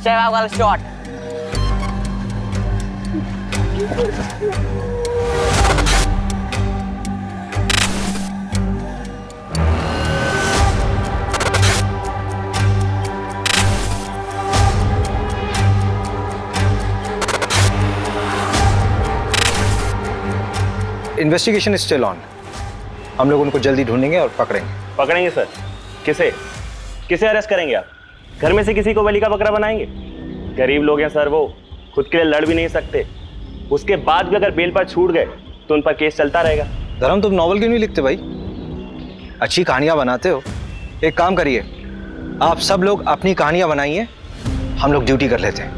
सहवाग वाला shot. Investigation is still on. हम लोग उनको जल्दी ढूंढेंगे और पकड़ेंगे। पकड़ेंगे सर? किसे किसे अरेस्ट करेंगे आप? घर में से किसी को बलि का बकरा बनाएंगे? गरीब लोग हैं सर, वो खुद के लिए लड़ भी नहीं सकते। उसके बाद भी अगर बेल पर छूट गए तो उन पर केस चलता रहेगा। धर्म, तुम नॉवल क्यों नहीं लिखते भाई? अच्छी कहानियां बनाते हो। एक काम करिए, आप सब लोग अपनी कहानियां बनाइए, हम लोग ड्यूटी कर लेते हैं।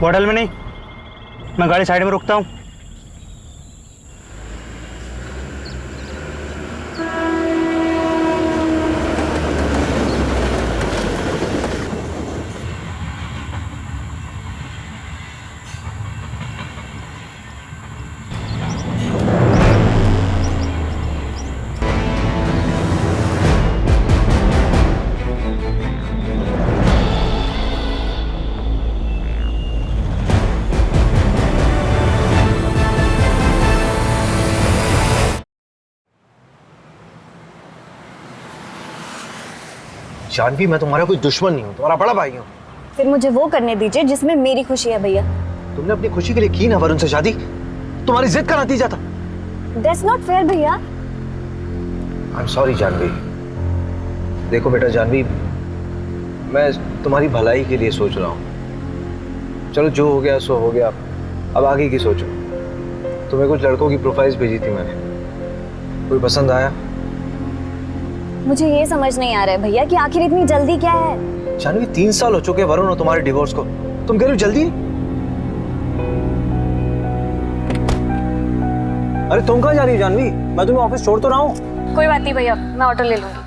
बॉटल में नहीं, मैं गाड़ी साइड में रुकता हूँ। जानवी, मैं तुम्हारा कोई दुश्मन नहीं हूँ, तुम्हारा बड़ा भाई हूँ। फिर मुझे वो करने दीजिए जिसमें मेरी खुशी है भैया। तुमने अपनी खुशी के लिए की ना वरुण से शादी, तुम्हारी जिद का नतीजा था। That's not fair भैया। I'm sorry Janvi. देखो बेटा जानवी, मैं तुम्हारी भलाई के लिए सोच रहा हूँ। चलो जो हो गया सो हो गया, अब आगे की सोचो। तुम्हें कुछ लड़कों की प्रोफाइल्स भेजी थी मैंने, कोई पसंद आया? मुझे ये समझ नहीं आ रहा है भैया कि आखिर इतनी जल्दी क्या है। जानवी, 3 साल हो चुके वरुण और तुम्हारे डिवोर्स को, तुम कह रही हो जल्दी? अरे तुम कहाँ जा रही हो जानवी? मैं तुम्हें ऑफिस छोड़ तो रहा हूँ। कोई बात नहीं भैया, मैं ऑटो ले लूंगी।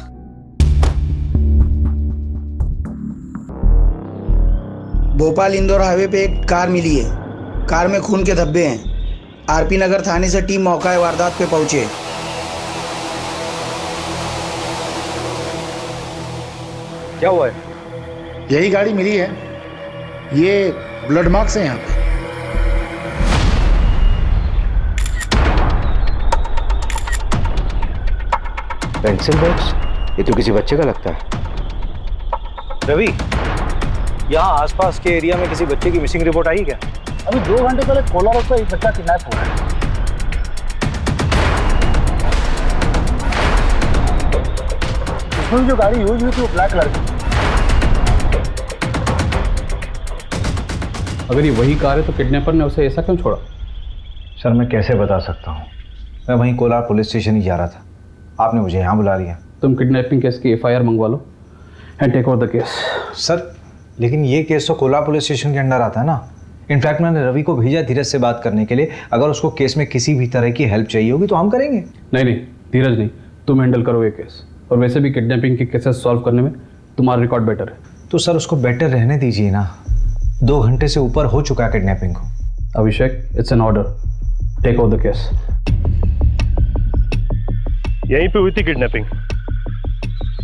भोपाल इंदौर हाईवे पे एक कार मिली है। कार में खून के धब्बे हैं। आरपी नगर थाने से टीम मौका वारदात पे पहुंचे। क्या हुआ है? यही गाड़ी मिली है, ये ब्लड मार्क्स हैं यहाँ पे। Pencil box? ये तो किसी बच्चे का लगता है। रवि, यहाँ आसपास के एरिया में किसी बच्चे की मिसिंग रिपोर्ट आई क्या? अभी 2 घंटे पहले कोला रोड पर एक बच्चा किडनैप हुआ है। उसमें जो गाड़ी यूज हुई थी वो ब्लैक कलर की। अगर ये वही कार है तो किडनैपर ने उसे ऐसा क्यों छोड़ा? सर मैं कैसे बता सकता हूँ, मैं वहीं कोलार पुलिस स्टेशन ही जा रहा था, आपने मुझे यहाँ बुला लिया। तुम किडनैपिंग केस की FIR मंगवा लो and take over the case. Sir लेकिन ये केस तो कोलार पुलिस स्टेशन के अंडर आता है ना। इनफैक्ट मैंने रवि को भेजा धीरज से बात करने के लिए, अगर उसको केस में किसी भी तरह की हेल्प चाहिए होगी तो हम करेंगे। नहीं धीरज नहीं, तुम हैंडल करो ये केस। और वैसे भी किडनैपिंग के केसेस सॉल्व करने में तुम्हारा रिकॉर्ड बेटर है। तो सर उसको बेटर रहने दीजिए ना, 2 घंटे से ऊपर हो चुका है किडनैपिंग को। Abhishek, it's an order, take over the case. यहीं पे हुई थी किडनैपिंग।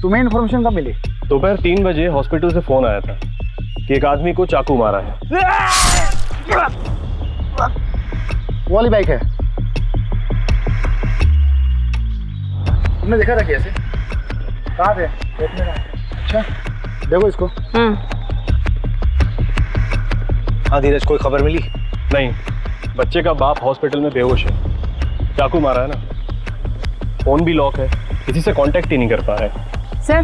तुम्हें इन्फॉर्मेशन कब मिली? दोपहर 3 बजे हॉस्पिटल से फोन आया था कि एक आदमी को चाकू मारा है। वो वाली बाइक है। तुमने देखा था कैसे? कहाँ थे? देखने का। अच्छा देखो इसको। हाँ धीरज, कोई खबर मिली? नहीं, बच्चे का बाप हॉस्पिटल में बेहोश है, चाकू मारा है ना। फोन भी लॉक है, किसी से कांटेक्ट ही नहीं कर पा रहा है। सर,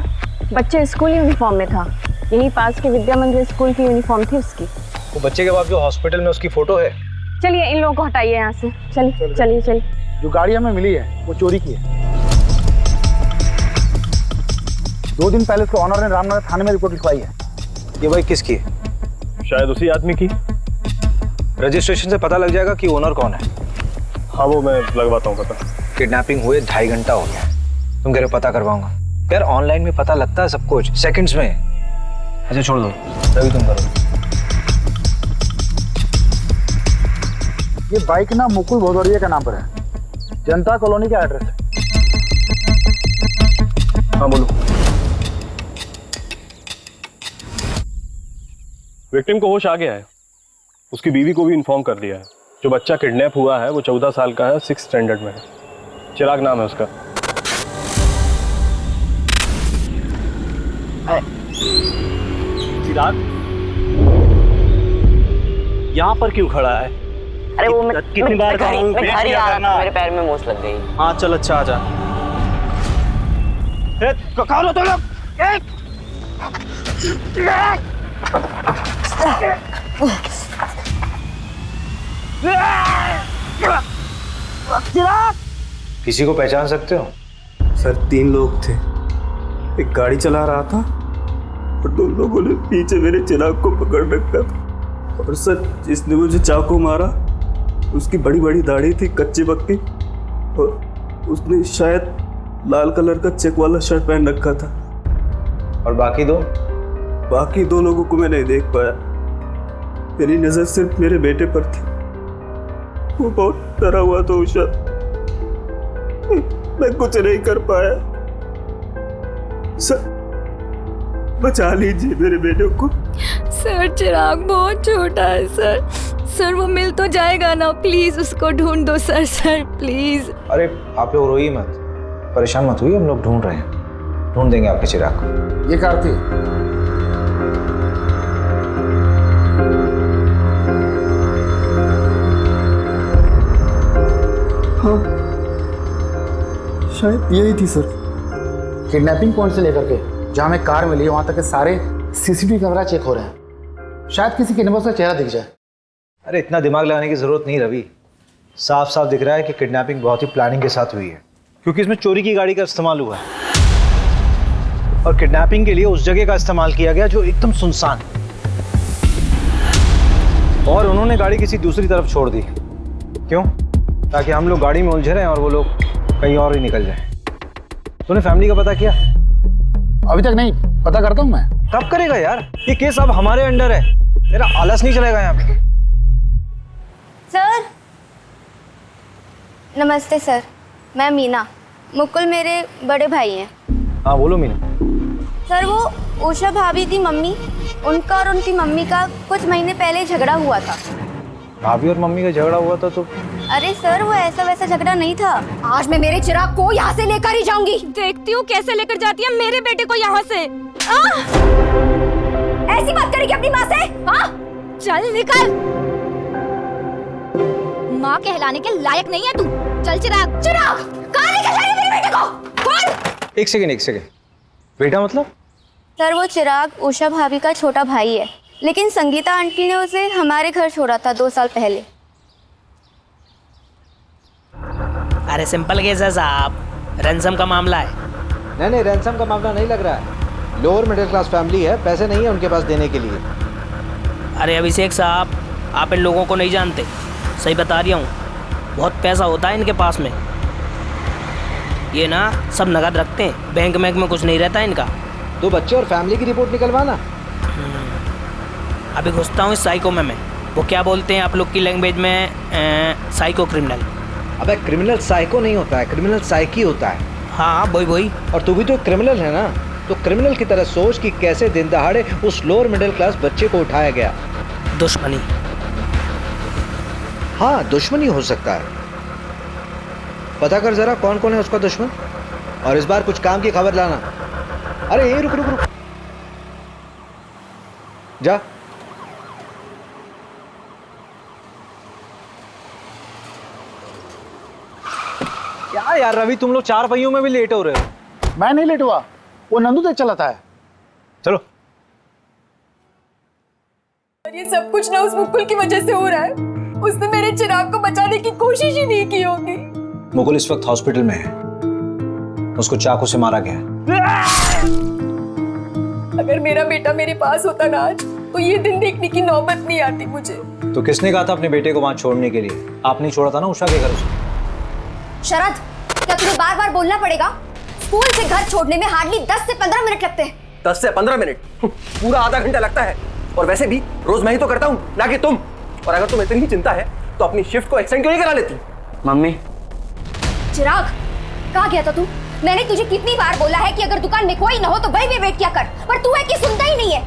बच्चे स्कूल यूनिफॉर्म में था। यही पास के विद्या मंदिर स्कूल की यूनिफॉर्म थी उसकी। वो बच्चे के बाप जो हॉस्पिटल में, उसकी फोटो है। चलिए इन लोगों को हटाइए यहाँ से। चलिए चलिए चलिए। जो गाड़ी हमें मिली है वो चोरी की है। 2 दिन पहले उसके ऑनर ने रामनगर थाने में रिपोर्ट लिखवाई है। ये बाइक किसकी है? शायद उसी आदमी की। रजिस्ट्रेशन से पता लग जाएगा कि ओनर कौन है। हाँ वो मैं लगवाता हूँ पता। किडनैपिंग हुए 2.5 घंटा हो गया, तुम कह रहे हो पता करवाऊंगा? यार ऑनलाइन में पता लगता है सब कुछ सेकंड्स में। अच्छा छोड़ दो, रवि तुम करो। ये बाइक ना मुकुल भदौरिया के नाम पर है, जनता कॉलोनी का एड्रेस है। हाँ बोलो। विक्टिम को होश आ गया है, उसकी बीवी को भी इन्फॉर्म कर दिया है। जो बच्चा किडनैप हुआ है वो 14 साल का है, 6th स्टैंडर्ड में है। चिराग नाम है उसका। चिराग यहाँ पर क्यों खड़ा है? अरे वो मैं कितनी बार कहा हूँ, मैं घर ही आ रहा था, मेरे पैर में मोच लग गई। हाँ चल, अच्छा आ जा। कहाँ हो तुम लोग? किसी को पहचान सकते हो? सर 3 लोग थे, एक गाड़ी चला रहा था और 2 लोगों ने पीछे मेरे चिराग को पकड़ रखा था। और सर जिसने मुझे चाकू मारा उसकी बड़ी बड़ी दाढ़ी थी, कच्ची पक्की, और उसने शायद लाल कलर का चेक वाला शर्ट पहन रखा था। और बाकी 2? बाकी 2 लोगों को मैं नहीं देख पाया, मेरी नजर सिर्फ मेरे बेटे पर थी। वो बहुत डरा हुआ था उषा, मैं कुछ नहीं कर पाया। सर बचा लीजिए मेरे बेटे को। सर चिराग बहुत छोटा है सर। सर वो मिल तो जाएगा ना, प्लीज उसको ढूंढ दो सर। Sir please. अरे आप लोग रोइए मत, परेशान मत हुई, हम लोग ढूंढ रहे हैं, ढूंढ देंगे आपके चिराग को। ये कार थी। हाँ शायद यही थी सर। किडनैपिंग पॉइंट से लेकर के जहाँ में कार मिली वहां तक के सारे सीसीटीवी कैमरा चेक हो रहे हैं, शायद किसी किडनैपर का चेहरा दिख जाए। अरे इतना दिमाग लगाने की जरूरत नहीं रवि, साफ साफ दिख रहा है कि किडनैपिंग बहुत ही प्लानिंग के साथ हुई है, क्योंकि इसमें चोरी की गाड़ी का इस्तेमाल हुआ है और किडनैपिंग के लिए उस जगह का इस्तेमाल किया गया जो एकदम सुनसान, और उन्होंने गाड़ी किसी दूसरी तरफ छोड़ दी। क्यों? ताकि हम लोग गाड़ी में उलझे रहें और वो लोग कहीं और ही निकल जाएं। तूने फैमिली का पता किया? अभी तक नहीं, पता करता हूँ मैं। कब करेगा यार? ये केस अब हमारे अंडर है, तेरा आलस नहीं चलेगा यहाँ पे। सर नमस्ते सर, मैं मीना, मुकुल मेरे बड़े भाई हैं। हाँ बोलो मीना। सर वो उषा भाभी की मम्मी, उनका और उनकी मम्मी का कुछ महीने पहले झगड़ा हुआ था। भाभी और मम्मी का झगड़ा हुआ था तो? अरे सर वो ऐसा वैसा झगड़ा नहीं था। आज मैं मेरे चिराग को यहाँ से लेकर ही जाऊंगी। देखती हूँ कैसे लेकर जाती है मेरे बेटे को यहाँ से। ऐसी बात करेगी अपनी माँ से? हाँ चल निकल, माँ कहलाने के लायक नहीं है तू। चल चिराग। चिराग कहाँ लेकर जा रही है मेरे बेटे को? बोल। एक सेकेंड, बेटा मतलब? सर वो चिराग उषा भाभी का छोटा भाई है, लेकिन संगीता आंटी ने उसे हमारे घर छोड़ा था 2 साल पहले। अरे सिंपल केस है साहब, रैंसम का मामला है। नहीं रैंसम का मामला नहीं लग रहा है, लोअर मिडिल क्लास फैमिली है, पैसे नहीं है उनके पास देने के लिए। अरे अभिषेक साहब, आप इन लोगों को नहीं जानते, सही बता रहा हूँ, बहुत पैसा होता है इनके पास में। ये ना सब नगद रखते हैं, बैंक में कुछ नहीं रहता है इनका। 2 बच्चे और फैमिली की रिपोर्ट निकलवाना। अभी घुसता हूँ इस साइको में मैं। वो क्या बोलते हैं आप लोग की लैंग्वेज में? Psycho criminal. अबे क्रिमिनल साइको नहीं होता है, क्रिमिनल साइकी होता है। हाँ वही। और तू भी तो क्रिमिनल है ना, तो क्रिमिनल की तरह सोच कि कैसे दिन दहाड़े उस लोअर मिडिल क्लास बच्चे को उठाया गया। दुश्मनी। हाँ दुश्मनी हो सकता है, पता कर जरा कौन कौन है उसका दुश्मन, और इस बार कुछ काम की खबर लाना। अरे ये रुक जा। क्या यार रवि, तुम लोग 4 पहियों में भी लेट हो रहे हो। मैं नहीं लेट हुआ, वो नंदू तेज चलाता है। चलो। ये सब कुछ ना उस मुकुल की वजह से हो रहा है। उसने मेरे चिराग को बचाने की कोशिश ही नहीं की होगी। मुकुल इस वक्त हॉस्पिटल में है, उसको चाकू से मारा गया है। अगर मेरा बेटा मेरे पास होता ना आज, तो ये दिन देखने की नौबत नहीं आती मुझे। तो किसने कहा था अपने बेटे को वहां छोड़ने के लिए? आपने छोड़ा था ना उषा के घर से। शरद, क्या तुम्हें बार बार बोलना पड़ेगा? स्कूल से घर छोड़ने में हार्डली 10 से 15 मिनट लगते हैं। 10 से 15 मिनट? पूरा आधा घंटा लगता है। और वैसे भी रोज मैं ही तो करता हूँ, ना कि तुम। और अगर तुम्हें इतनी चिंता है तो अपनी शिफ्ट को एक्सटेंड क्यों नहीं करा लेती? मम्मी। चिराग, कहाँ गया था तू? मैंने तुझे कितनी बार बोला है कि अगर दुकान में कोई ना हो तो वहीं पे वेट किया कर, पर तू है कि सुनता ही नहीं है।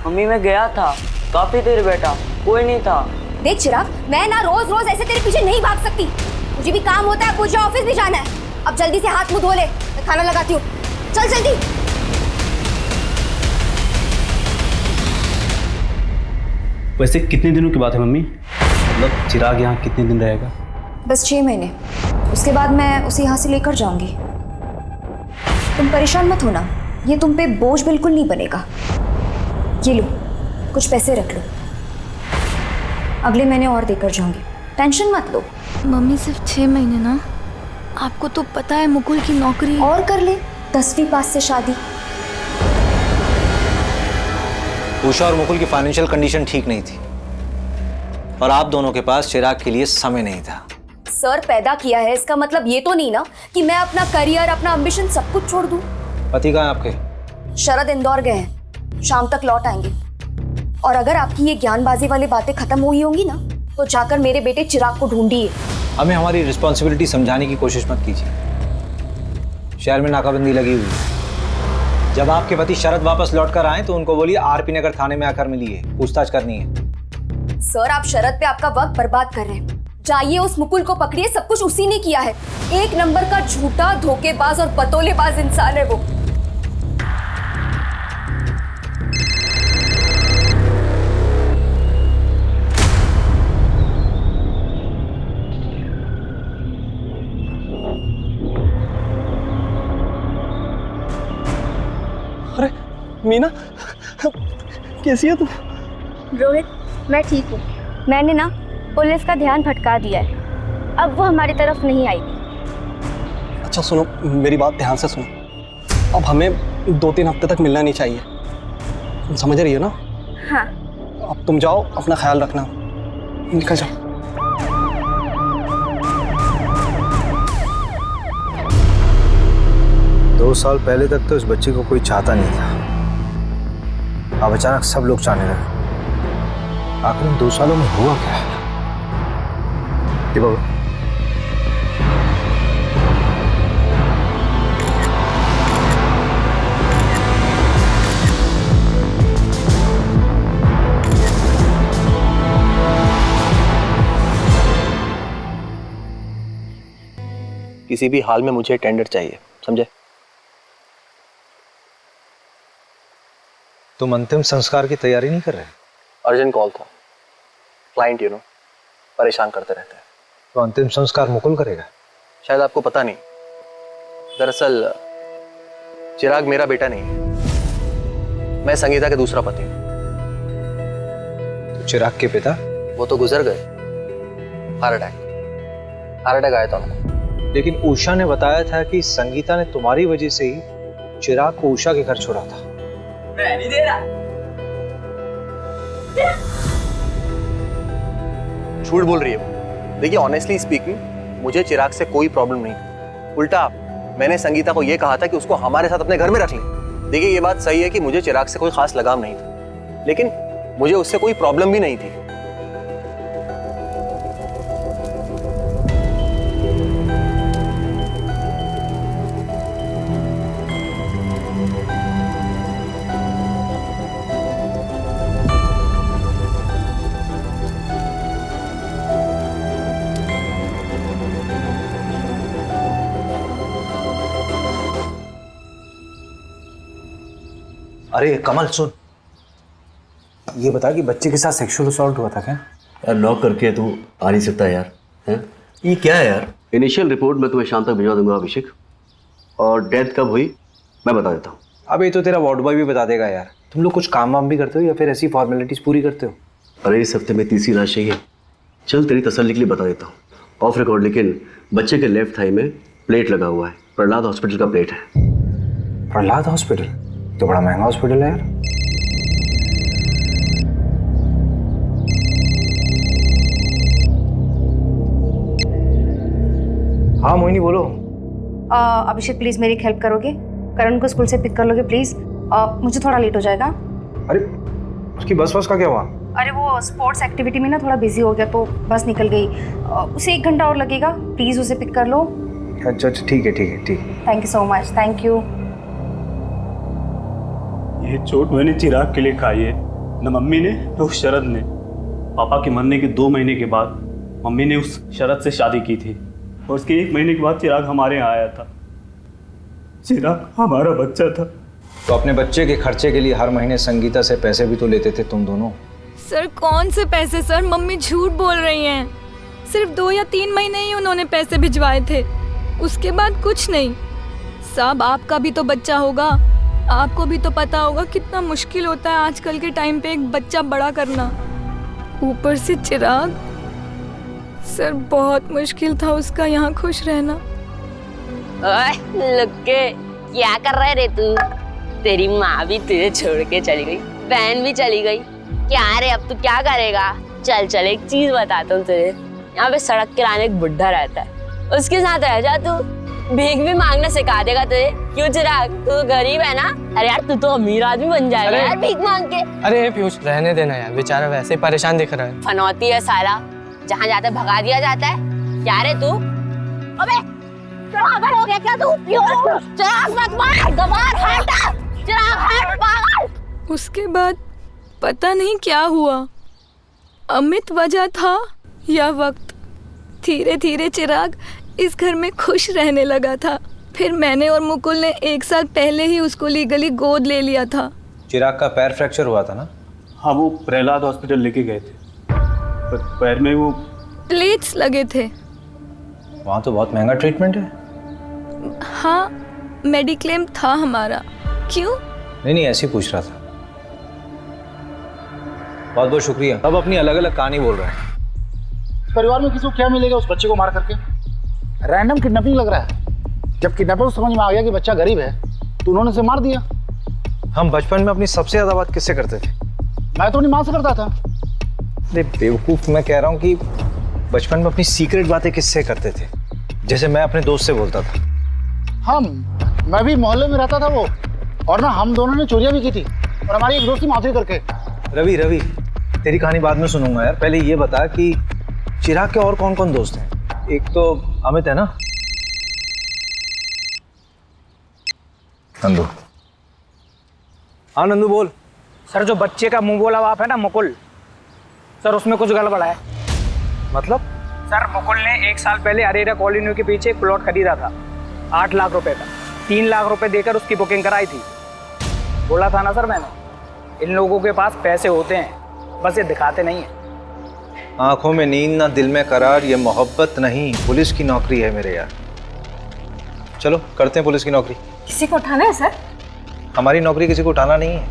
मम्मी मैं गया था, काफी देर बैठा, कोई नहीं था। देख चिराग, मैं ना रोज रोज ऐसे तेरे पीछे नहीं भाग सकती। मुझे भी काम होता है, मुझे ऑफिस भी जाना है। अब जल्दी से हाथ मुंह धो ले, मैं खाना लगाती हूँ। चल जल्दी। वैसे कितने दिनों की बात है मम्मी? मतलब चिराग यहाँ कितने दिन रहेगा? बस 6 महीने, उसके बाद मैं उसे यहाँ से लेकर जाऊंगी। तुम परेशान मत होना, ये तुम पे बोझ बिल्कुल नहीं बनेगा। ये लो, कुछ पैसे रख लो, अगले महीने और देकर जाऊंगी, टेंशन मत लो। मम्मी सिर्फ 6 महीने ना, आपको तो पता है मुकुल की नौकरी। और कर ले, 10वीं पास से शादी। उषा और मुकुल की फाइनेंशियल कंडीशन ठीक नहीं थी और आप दोनों के पास चिराग के लिए समय नहीं था। सर पैदा किया है, इसका मतलब ये तो नहीं ना कि मैं अपना करियर, अपना एम्बिशन सब कुछ छोड़ दूं। पति कहाँ है आपके? शरद इंदौर गए हैं, शाम तक लौट आएंगे। और अगर आपकी ये ज्ञानबाजी वाली बातें खत्म हुई होंगी ना, तो जाकर मेरे बेटे चिराग को ढूंढिए। हमें हमारी रिस्पॉन्सिबिलिटी समझाने की कोशिश मत कीजिए। शहर में नाकाबंदी लगी हुई है। जब आपके पति शरद वापस लौट कर आए तो उनको बोलिए आरपी नगर थाने में आकर मिलिए, पूछताछ करनी है। सर आप शरद पे आपका वक्त बर्बाद कर रहे हैं। जाइए उस मुकुल को पकड़िए, सब कुछ उसी ने किया है। 1 नंबर का झूठा, धोखेबाज और बतौलेबाज इंसान है वो। अरे मीना, कैसी है तू? रोहित, मैं ठीक हूँ। मैंने ना पुलिस का ध्यान भटका दिया है, अब वो हमारी तरफ नहीं आएगी। अच्छा सुनो, मेरी बात ध्यान से सुनो। अब हमें 2-3 हफ्ते तक मिलना नहीं चाहिए, तुम समझ रही हो ना? हाँ। अब तुम जाओ, अपना ख्याल रखना, निकल जाओ। दो साल पहले तक तो इस बच्चे को कोई चाहता नहीं था, अब अचानक सब लोग चाहने लगे। आखिर इन 2 सालों में हुआ क्या है? ये बाबू, किसी भी हाल में मुझे टेंडर चाहिए, समझे? तुम अंतिम संस्कार की तैयारी नहीं कर रहे? अर्जेंट कॉल था, क्लाइंट परेशान करते रहते हैं। तो अंतिम संस्कार मुकुल करेगा? शायद आपको पता नहीं, दरअसल चिराग मेरा बेटा नहीं है, मैं संगीता के दूसरा पति हूँ। तो चिराग के पिता? वो तो गुजर गए, हार्ट अटैक आया था उनको। लेकिन उषा ने बताया था कि संगीता ने तुम्हारी वजह से ही चिराग को उषा के घर छोड़ा था। मैं नहीं दे रहा। झूठ बोल रही है वो। देखिए ऑनेस्टली स्पीकिंग, मुझे चिराग से कोई प्रॉब्लम नहीं थी। उल्टा मैंने संगीता को यह कहा था कि उसको हमारे साथ अपने घर में रख ले। देखिए ये बात सही है कि मुझे चिराग से कोई खास लगाव नहीं था, लेकिन मुझे उससे कोई प्रॉब्लम भी नहीं थी। अरे कमल सुन, ये बता कि बच्चे के साथ सेक्सुअल असॉल्ट हुआ था क्या? यार लॉक करके तू आ नहीं सकता यार, हैं? ये क्या है यार? इनिशियल रिपोर्ट मैं तुम्हें शाम तक भिजवा दूंगा अभिषेक, और डेथ कब हुई मैं बता देता हूँ। अब ये तो तेरा वार्ड बॉय भी बता देगा यार। तुम लोग कुछ काम वाम भी करते हो या फिर ऐसी फॉर्मेलिटीज पूरी करते हो? अरे इस हफ्ते में तीसरी लाश चाहिए। चल तेरी तसल्ली के लिए बता देता हूँ ऑफ रिकॉर्ड, लेकिन बच्चे के लेफ्ट थाई में प्लेट लगा हुआ है। प्रहलाद हॉस्पिटल का प्लेट है। प्रहलाद हॉस्पिटल तो बड़ा महंगा हॉस्पिटल है यार। हाँ मोहिनी बोलो। अभिषेक प्लीज मेरी हेल्प करोगे? करण को स्कूल से पिक कर लोगे प्लीज? मुझे थोड़ा लेट हो जाएगा। अरे उसकी बस का क्या हुआ? अरे वो स्पोर्ट्स एक्टिविटी में ना थोड़ा बिजी हो गया तो बस निकल गई। उसे 1 घंटा और लगेगा, प्लीज उसे पिक कर लो। अच्छा अच्छा ठीक है ठीक है ठीक है। Thank you so much, thank you. ये चोट मैंने चिराग के लिए खाई है, न मम्मी ने न उस शरद ने। पापा के मरने के 2 महीने के बाद मम्मी ने उस शरद से शादी की थी और उसके 1 महीने के बाद चिराग हमारे यहाँ आया था। चिराग हमारा बच्चा था। तो अपने बच्चे के खर्चे के लिए हर महीने संगीता से पैसे भी तो लेते थे तुम दोनों। सर कौन से पैसे सर, मम्मी झूठ बोल रही हैं। सिर्फ 2 या 3 महीने ही उन्होंने पैसे भिजवाए थे, उसके बाद कुछ नहीं। साहब आपका भी तो बच्चा होगा, आपको भी तो पता होगा कितना मुश्किल होता है आजकल के टाइम पे एक बच्चा बड़ा करना, ऊपर से चिराग। सर बहुत मुश्किल था उसका यहाँ खुश रहना। ओए लुक्के, क्या कर रहे रे तू? तेरी माँ भी तुझे छोड़ के चली गई, बहन भी चली गई, क्या रे अब तू क्या करेगा? चल चल एक चीज बताता हूँ तुझे, यहाँ पे सड़क किनारे एक बुढ़ा रहता है, उसके साथ रह जा तू, भीख भी मांगना सिखा देगा तुझे। क्यों चिराग, तू गरीब है ना? अरे यार तू तो अमीर आदमी बन जाएगा यार भीख मांग के। अरे पीयूष रहने देना यार, बेचारा वैसे ही परेशान दिख रहा है। फनौती है साला, जहाँ जाता है भगा दिया जाता है। क्या रे तू? अबे चिराग हो गया क्या तू? चिराग मत मार, गवार हटा, चिराग हट पागल। उसके बाद पता नहीं क्या हुआ, अमित वजह था या वक्त, धीरे धीरे चिराग इस घर में खुश रहने लगा था। फिर मैंने और मुकुल ने 1 साल पहले ही उसको लीगली गोद ले लिया था। चिराग का पैर फ्रैक्चर हुआ था ना? हाँ, वो प्रहलाद हॉस्पिटल लेके गए थे, पर पैर में वो प्लेट्स लगे थे। वहाँ तो बहुत महंगा ट्रीटमेंट है। हाँ मेडिक्लेम था हमारा। क्यों? नहीं ऐसे ही पूछ रहा था। बहुत बहुत शुक्रिया। अब अपनी अलग अलग कहानी बोल रहे हैं। परिवार में किसी को क्या मिलेगा उस बच्चे को मार करके? रैंडम किडनैपिंग लग रहा है। जब किडनैपर को समझ में आ गया कि बच्चा गरीब है तो उन्होंने उसे मार दिया। हम बचपन में अपनी सबसे ज्यादा बात किससे करते थे? मैं तो अपनी माँ से करता था। अरे बेवकूफ, मैं कह रहा हूँ कि बचपन में अपनी सीक्रेट बातें किससे करते थे? जैसे मैं अपने दोस्त से बोलता था। मैं भी मोहल्ले में रहता था वो, और ना हम दोनों ने चोरियां भी की थी, और हमारी एक दोस्ती माफी करके। रवि तेरी कहानी बाद में सुनूंगा यार, पहले ये बता कि चिराग के और कौन कौन दोस्त हैं? एक तो अमित है ना? नंदू। हाँ नंदू बोल। सर जो बच्चे का मुंह बोला बाप है ना मुकुल, सर उसमें कुछ गड़बड़ है। मतलब? सर मुकुल ने 1 साल पहले अरेरा कॉलोनी के पीछे एक प्लॉट खरीदा था 8 लाख रुपए का। 3 लाख रुपए देकर उसकी बुकिंग कराई थी। बोला था ना सर मैंने, इन लोगों के पास पैसे होते हैं, बस ये दिखाते नहीं है। आंखों में नींद ना दिल में करार, ये मोहब्बत नहीं पुलिस की नौकरी है मेरे यार। चलो करते हैं पुलिस की नौकरी। किसी को उठाना है सर? हमारी नौकरी किसी को उठाना नहीं है,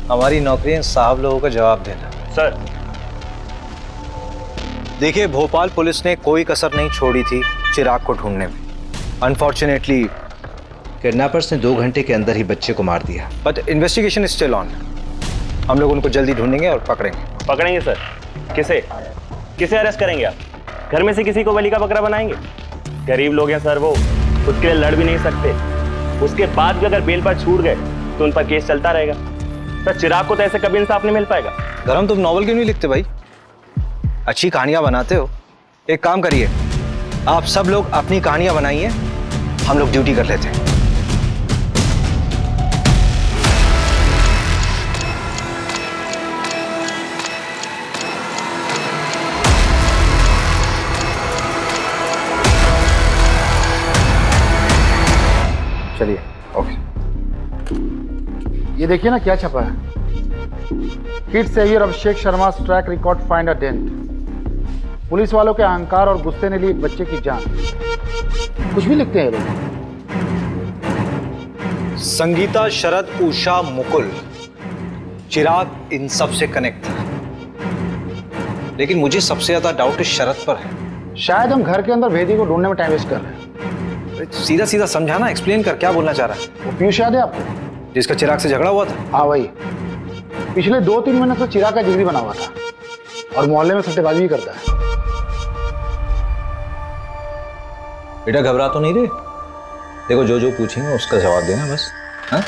हमारी नौकरी है साहब लोगों का जवाब देना। सर देखिए, भोपाल पुलिस ने कोई कसर नहीं छोड़ी थी चिराग को ढूंढने में। अनफॉर्चुनेटली किडनैपर्स ने 2 घंटे के अंदर ही बच्चे को मार दिया, but investigation is still on. हम लोग उनको जल्दी ढूंढेंगे और पकड़ेंगे। पकड़ेंगे सर? किसे अरेस्ट करेंगे आप? घर में से किसी को बलि का बकरा बनाएंगे? गरीब लोग हैं सर, वो खुद के लिए लड़ भी नहीं सकते, उसके बाद भी अगर बेल पर छूट गए तो उन पर केस चलता रहेगा। सर चिराग को तो ऐसे कभी इंसाफ नहीं मिल पाएगा। धर्म, तुम नॉवल क्यों नहीं लिखते भाई? अच्छी कहानियां बनाते हो। एक काम करिए, आप सब लोग अपनी कहानियां बनाइए, हम लोग ड्यूटी कर लेते हैं। चलिए। ओके। ये देखिए ना क्या छपा है, kid saviour Abhishek Sharma track record find a dent. Police वालों के अहंकार और गुस्से ने ली बच्चे की जान। कुछ भी लिखते हैं लोग। संगीता, शरद, उषा, मुकुल, चिराग इन सब से कनेक्ट था, लेकिन मुझे सबसे ज्यादा डाउट इस शरद पर है। शायद हम घर के अंदर भेदी को ढूंढने में टाइम वेस्ट कर रहे हैं। सीधा सीधा समझाना, एक्सप्लेन कर, क्या बोलना चाह रहा है? वो पीयूष याद है आपको, जिसका चिराग से झगड़ा हुआ था? हाँ वही। पिछले 2-3 महीने से चिराग का जिगरी बना हुआ था और मोहल्ले में सट्टेबाजी भी करता है। बेटा घबरा तो नहीं रहे? देखो जो पूछेंगे उसका जवाब देना बस। हाँ?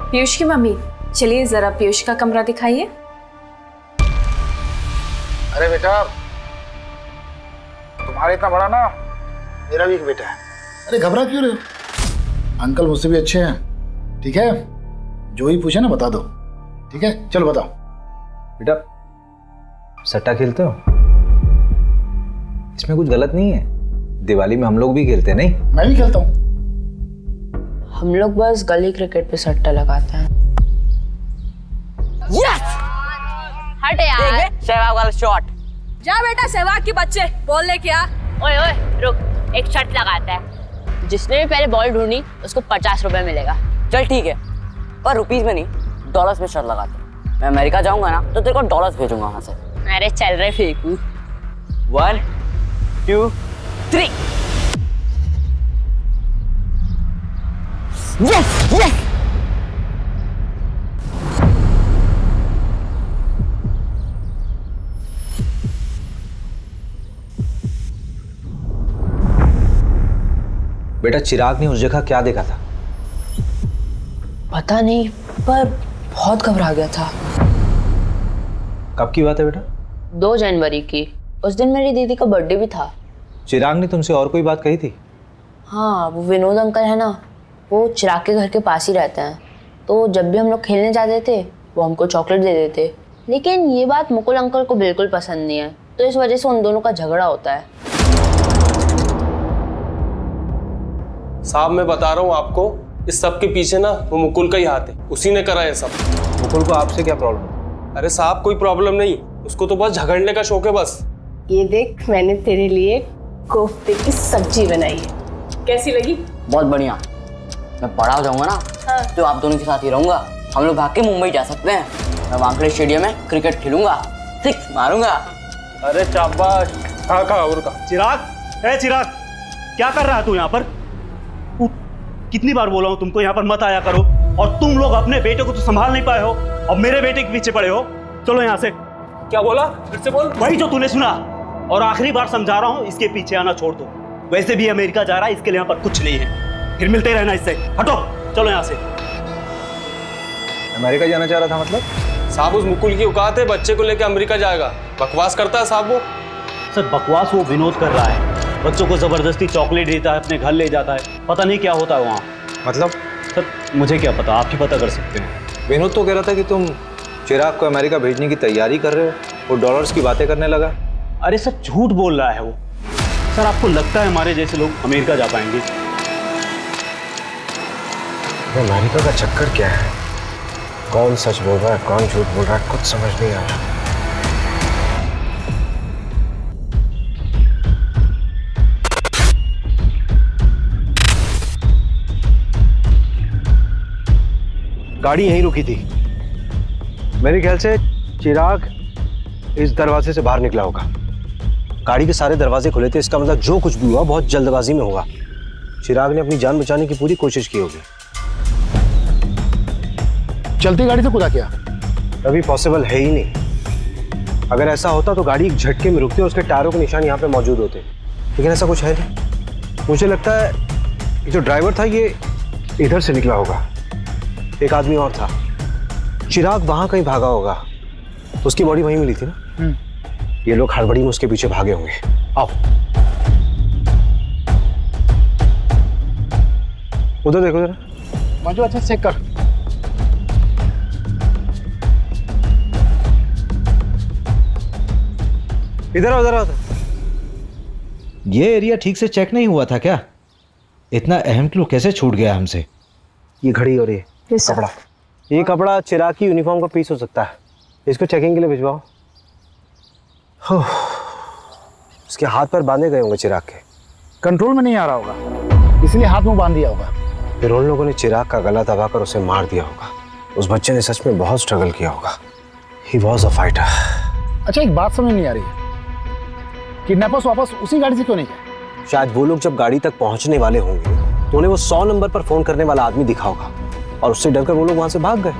पीयूष की मम्मी, चलिए जरा पीयूष का कमरा दिखाइए। अरे बेटा तुम्हारा इतना बड़ा ना मेरा भी एक बेटा है। अरे घबरा क्यों रहे हो? अंकल मुझसे भी अच्छे हैं, ठीक है? जो ही पूछे ना बता दो, ठीक है? चलो बताओ। बेटा सट्टा खेलते हो? इसमें कुछ गलत नहीं है, दिवाली में हम लोग भी खेलते हैं। नहीं, मैं भी खेलता हूँ। हम लोग बस गली क्रिकेट पे सट्टा लगाते हैं। यस! हट यार। सहवाग वाला शॉट। जा बेटा सहवाग के बच्चे, बॉल लेके आ। ओए ओए रुक, एक शर्त लगाता है, जिसने भी पहले बॉल ढूंढी उसको 50 रुपए मिलेगा। चल ठीक है, पर रुपीस में नहीं, डॉलर्स में शर्त लगाते हैं। मैं अमेरिका जाऊंगा ना तो तेरे को डॉलर्स भेजूंगा वहां से। अरे चल रहे फेंकू। 1 2 3। Yes yes. बेटा चिराग ने उस जगह क्या देखा था? पता नहीं, पर बहुत घबरा गया था। कब की बात है बेटा? 2 जनवरी की। उस दिन मेरी दीदी का बर्थडे भी था। चिराग ने तुमसे और कोई बात कही थी? हाँ, वो विनोद अंकल है ना, वो चिराग के घर के पास ही रहते हैं। तो जब भी हम लोग खेलने जाते थे वो हमको चॉकलेट दे देते। लेकिन ये बात मुकुल अंकल को बिल्कुल पसंद नहीं है, तो इस वजह से उन दोनों का झगड़ा होता है। साहब मैं बता रहा हूँ आपको, इस सब के पीछे ना वो मुकुल का ही हाथ है, उसी ने करा है सब। मुकुल को आपसे क्या प्रॉब्लम? अरे साहब कोई प्रॉब्लम नहीं, उसको तो बस झगड़ने का शौक है बस। ये देख, मैंने तेरे लिए कोफ्ते की सब्जी बनाई है, कैसी लगी? बहुत बढ़िया। मैं बड़ा हो जाऊंगा ना तो आप दोनों के साथ ही रहूंगा। हम लोग भाग के मुंबई जा सकते हैं। मैं वानखेड़े स्टेडियम में क्रिकेट खेलूंगा, 6 मारूंगा। अरे शाबाश। कहा और का चिराग, ए चिराग, क्या कर रहा है तू यहाँ पर? कितनी बार बोला हूँ तुमको यहाँ पर मत आया करो, और तुम लोग अपने बेटे को तो संभाल नहीं पाए हो और मेरे बेटे के पीछे पड़े हो। चलो यहाँ से। क्या बोला? फिर से बोल। वही जो तूने सुना, और आखिरी बार समझा रहा हूँ, इसके पीछे आना छोड़ दो। वैसे भी अमेरिका जा रहा है, इसके लिए यहाँ पर कुछ नहीं है, फिर मिलते रहना इससे। हटो, चलो यहाँ से। अमेरिका जाना चाह रहा था मतलब? साहब उस मुकुल की औकात है, बच्चे को लेकर अमेरिका जाएगा। बकवास करता है साहब वो। सर बकवास वो विनोद कर रहा है, बच्चों को जबरदस्ती चॉकलेट देता है, अपने घर ले जाता है, पता नहीं क्या होता है वहाँ। मतलब? सर मुझे क्या पता, आप ही पता कर सकते हैं। विनोद तो कह रहा था कि तुम चिराग को अमेरिका भेजने की तैयारी कर रहे हो, वो डॉलर्स की बातें करने लगा। अरे सर झूठ बोल रहा है वो। सर आपको लगता है हमारे जैसे लोग अमेरिका जा पाएंगे? अमेरिका का चक्कर क्या है? कौन सच बोल रहा है, कौन झूठ बोल रहा है, कुछ समझ नहीं आ रहा। गाड़ी यहीं रुकी थी। मेरे ख्याल से चिराग इस दरवाजे से बाहर निकला होगा। गाड़ी के सारे दरवाजे खुले थे, इसका मतलब जो कुछ भी हुआ बहुत जल्दबाजी में हुआ। चिराग ने अपनी जान बचाने की पूरी कोशिश की होगी। चलती गाड़ी से कूदा क्या? अभी पॉसिबल है ही नहीं। अगर ऐसा होता तो गाड़ी एक झटके में रुकती और उसके टायरों के निशान यहाँ पे मौजूद होते, लेकिन ऐसा कुछ है नहीं। मुझे लगता है ये जो ड्राइवर था ये इधर से निकला होगा। एक आदमी और था, चिराग वहां कहीं भागा होगा, उसकी बॉडी वहीं मिली थी ना। ये लोग हड़बड़ी में उसके पीछे भागे होंगे। आओ उधर देखो जरा। मंजू अच्छा चेक कर। इधर आओ, इधर आओ। ये एरिया ठीक से चेक नहीं हुआ था क्या? इतना अहम क्लू कैसे छूट गया हमसे? ये घड़ी और ये कपड़ा, ये कपड़ा चिराग की यूनिफॉर्म का पीस हो सकता है। इसको चेकिंग के लिए भिजवाओ। उसके हाथ पर बांधे गए होंगे चिराग के। कंट्रोल में नहीं आ रहा होगा, इसलिए हाथ में बांध दिया होगा। फिर उन लोगों ने चिराग का गला दबाकर उसे मार दिया होगा। उस बच्चे ने सच में बहुत स्ट्रगल किया होगा। He was a fighter। अच्छा एक बात समझ नहीं आ रही है, किडनैपर्स वापस उसी गाड़ी से क्यों नहीं गए? शायद वो लोग जब गाड़ी तक पहुंचने वाले होंगे तो उन्हें वो 100 नंबर पर फोन करने वाला आदमी दिखा होगा और उससे डरकर वो लोग वहां से भाग गए।